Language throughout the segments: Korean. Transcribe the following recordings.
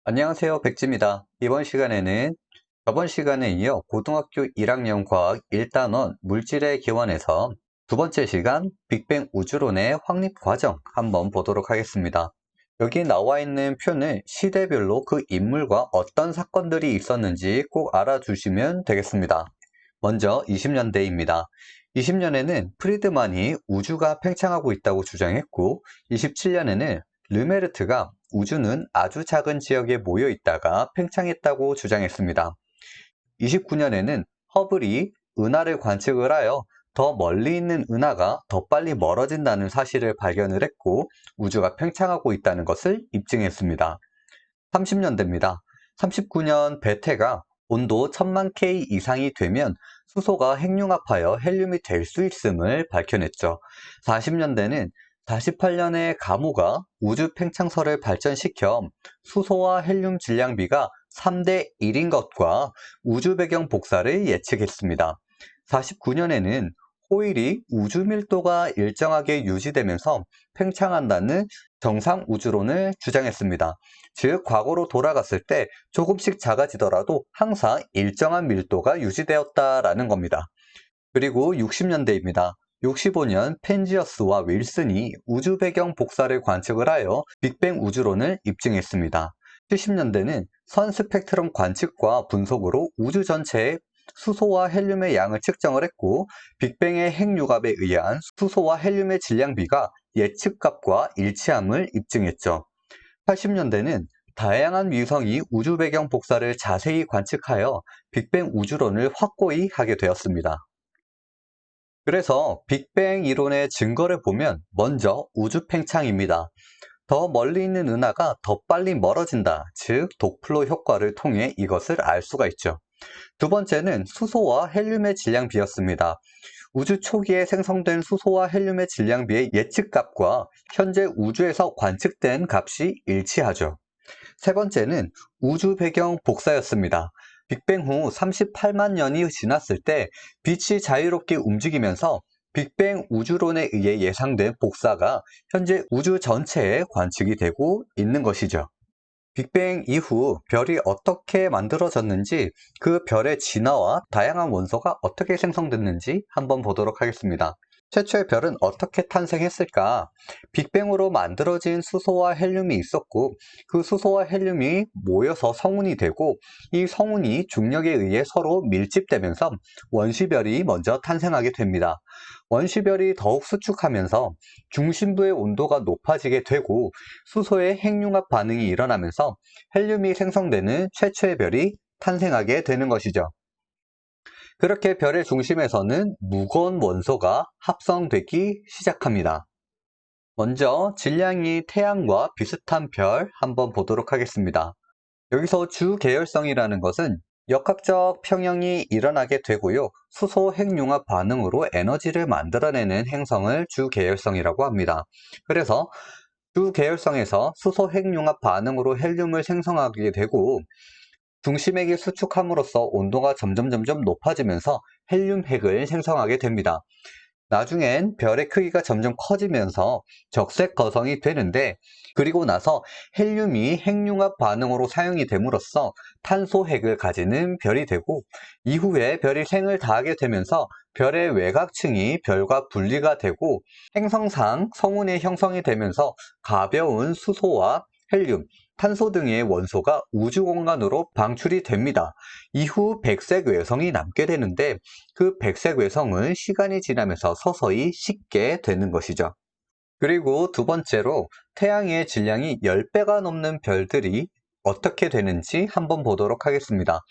안녕하세요, 백지입니다. 이번 시간에는 저번 시간에 이어 고등학교 1학년 과학 1단원 물질의 기원에서 두 번째 시간 빅뱅 우주론의 확립 과정 한번 보도록 하겠습니다. 여기 나와 있는 표는 시대별로 그 인물과 어떤 사건들이 있었는지 꼭 알아두시면 되겠습니다. 먼저 20년대입니다. 20년에는 프리드만이 우주가 팽창하고 있다고 주장했고, 27년에는 르메르트가 우주는 아주 작은 지역에 모여 있다가 팽창했다고 주장했습니다. 29년에는 허블이 은하를 관측을 하여 더 멀리 있는 은하가 더 빨리 멀어진다는 사실을 발견을 했고, 우주가 팽창하고 있다는 것을 입증했습니다. 30년대입니다. 39년 베테가 온도 1000만 K 이상이 되면 수소가 핵융합하여 헬륨이 될 수 있음을 밝혀냈죠. 40년대는 48년에 가모가 우주 팽창설을 발전시켜 수소와 헬륨 질량비가 3대 1인 것과 우주 배경 복사를 예측했습니다. 49년에는 호일이 우주 밀도가 일정하게 유지되면서 팽창한다는 정상 우주론을 주장했습니다. 즉, 과거로 돌아갔을 때 조금씩 작아지더라도 항상 일정한 밀도가 유지되었다라는 겁니다. 그리고 60년대입니다. 65년 펜지어스와 윌슨이 우주 배경 복사를 관측을 하여 빅뱅 우주론을 입증했습니다. 70년대는 선 스펙트럼 관측과 분석으로 우주 전체의 수소와 헬륨의 양을 측정을 했고, 빅뱅의 핵융합에 의한 수소와 헬륨의 질량비가 예측값과 일치함을 입증했죠. 80년대는 다양한 위성이 우주 배경 복사를 자세히 관측하여 빅뱅 우주론을 확고히 하게 되었습니다. 그래서 빅뱅 이론의 증거를 보면 먼저 우주 팽창입니다. 더 멀리 있는 은하가 더 빨리 멀어진다, 즉 독플로 효과를 통해 이것을 알 수가 있죠. 두 번째는 수소와 헬륨의 질량비였습니다. 우주 초기에 생성된 수소와 헬륨의 질량비의 예측값과 현재 우주에서 관측된 값이 일치하죠. 세 번째는 우주 배경 복사였습니다. 빅뱅 후 38만 년이 지났을 때 빛이 자유롭게 움직이면서 빅뱅 우주론에 의해 예상된 복사가 현재 우주 전체에 관측이 되고 있는 것이죠. 빅뱅 이후 별이 어떻게 만들어졌는지, 그 별의 진화와 다양한 원소가 어떻게 생성됐는지 한번 보도록 하겠습니다. 최초의 별은 어떻게 탄생했을까? 빅뱅으로 만들어진 수소와 헬륨이 있었고, 그 수소와 헬륨이 모여서 성운이 되고, 이 성운이 중력에 의해 서로 밀집되면서 원시별이 먼저 탄생하게 됩니다. 원시별이 더욱 수축하면서 중심부의 온도가 높아지게 되고, 수소의 핵융합 반응이 일어나면서 헬륨이 생성되는 최초의 별이 탄생하게 되는 것이죠. 그렇게 별의 중심에서는 무거운 원소가 합성되기 시작합니다. 먼저 질량이 태양과 비슷한 별 한번 보도록 하겠습니다. 여기서 주계열성이라는 것은 역학적 평형이 일어나게 되고요. 수소 핵융합 반응으로 에너지를 만들어내는 행성을 주계열성이라고 합니다. 그래서 주계열성에서 수소 핵융합 반응으로 헬륨을 생성하게 되고, 중심핵이 수축함으로써 온도가 점점 높아지면서 헬륨 핵을 생성하게 됩니다. 나중엔 별의 크기가 점점 커지면서 적색 거성이 되는데, 그리고 나서 헬륨이 핵융합 반응으로 사용이 됨으로써 탄소 핵을 가지는 별이 되고, 이후에 별이 생을 다하게 되면서 별의 외곽층이 별과 분리가 되고 행성상 성운이 형성이 되면서 가벼운 수소와 헬륨, 탄소 등의 원소가 우주 공간으로 방출이 됩니다. 이후 백색 외성이 남게 되는데, 그 백색 외성은 시간이 지나면서 서서히 식게 되는 것이죠. 그리고 두 번째로 태양의 질량이 10배가 넘는 별들이 어떻게 되는지 한번 보도록 하겠습니다.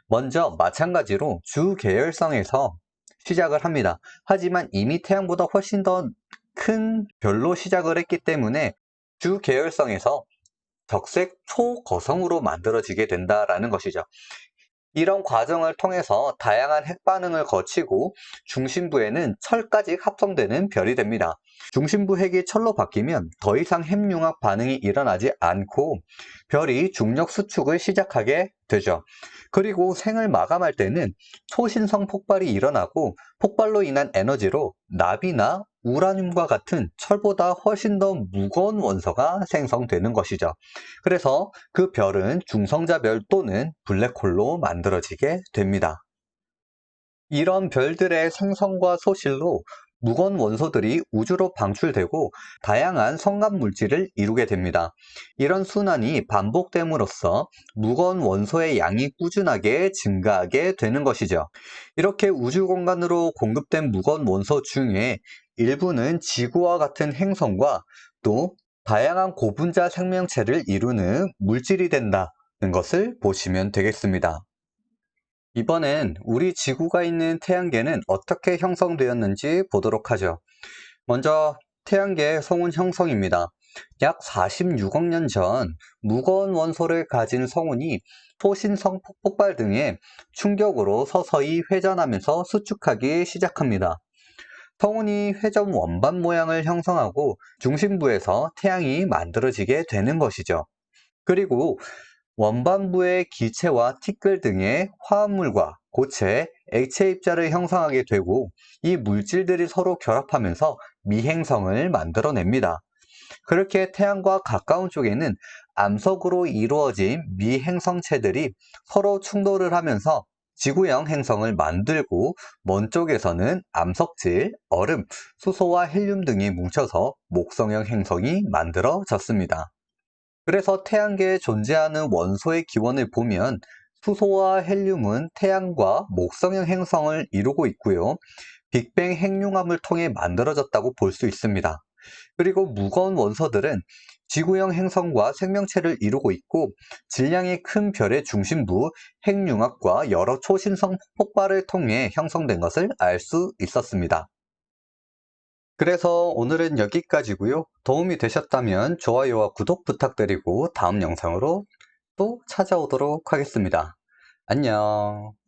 먼저 마찬가지로 주계열성에서 시작을 합니다. 하지만 이미 태양보다 훨씬 더 큰 별로 시작을 했기 때문에 주계열성에서 적색 초거성으로 만들어지게 된다라는 것이죠. 이런 과정을 통해서 다양한 핵 반응을 거치고 중심부에는 철까지 합성되는 별이 됩니다. 중심부 핵이 철로 바뀌면 더 이상 핵융합 반응이 일어나지 않고 별이 중력 수축을 시작하게 되죠. 그리고 생을 마감할 때는 초신성 폭발이 일어나고 폭발로 인한 에너지로 납이나 우라늄과 같은 철보다 훨씬 더 무거운 원소가 생성되는 것이죠. 그래서 그 별은 중성자별 또는 블랙홀로 만들어지게 됩니다. 이런 별들의 생성과 소실로 무거운 원소들이 우주로 방출되고 다양한 성간 물질을 이루게 됩니다. 이런 순환이 반복됨으로써 무거운 원소의 양이 꾸준하게 증가하게 되는 것이죠. 이렇게 우주 공간으로 공급된 무거운 원소 중에 일부는 지구와 같은 행성과 또 다양한 고분자 생명체를 이루는 물질이 된다는 것을 보시면 되겠습니다. 이번엔 우리 지구가 있는 태양계는 어떻게 형성되었는지 보도록 하죠. 먼저 태양계 성운 형성입니다. 약 46억 년 전 무거운 원소를 가진 성운이 초신성 폭발 등의 충격으로 서서히 회전하면서 수축하기 시작합니다. 성운이 회전 원반 모양을 형성하고 중심부에서 태양이 만들어지게 되는 것이죠. 그리고 원반부의 기체와 티끌 등의 화합물과 고체, 액체 입자를 형성하게 되고 이 물질들이 서로 결합하면서 미행성을 만들어냅니다. 그렇게 태양과 가까운 쪽에는 암석으로 이루어진 미행성체들이 서로 충돌을 하면서 지구형 행성을 만들고 먼 쪽에서는 암석질, 얼음, 수소와 헬륨 등이 뭉쳐서 목성형 행성이 만들어졌습니다. 그래서 태양계에 존재하는 원소의 기원을 보면 수소와 헬륨은 태양과 목성형 행성을 이루고 있고요. 빅뱅 핵융합을 통해 만들어졌다고 볼 수 있습니다. 그리고 무거운 원소들은 지구형 행성과 생명체를 이루고 있고 질량이 큰 별의 중심부 핵융합과 여러 초신성 폭발을 통해 형성된 것을 알 수 있었습니다. 그래서 오늘은 여기까지고요. 도움이 되셨다면 좋아요와 구독 부탁드리고 다음 영상으로 또 찾아오도록 하겠습니다. 안녕.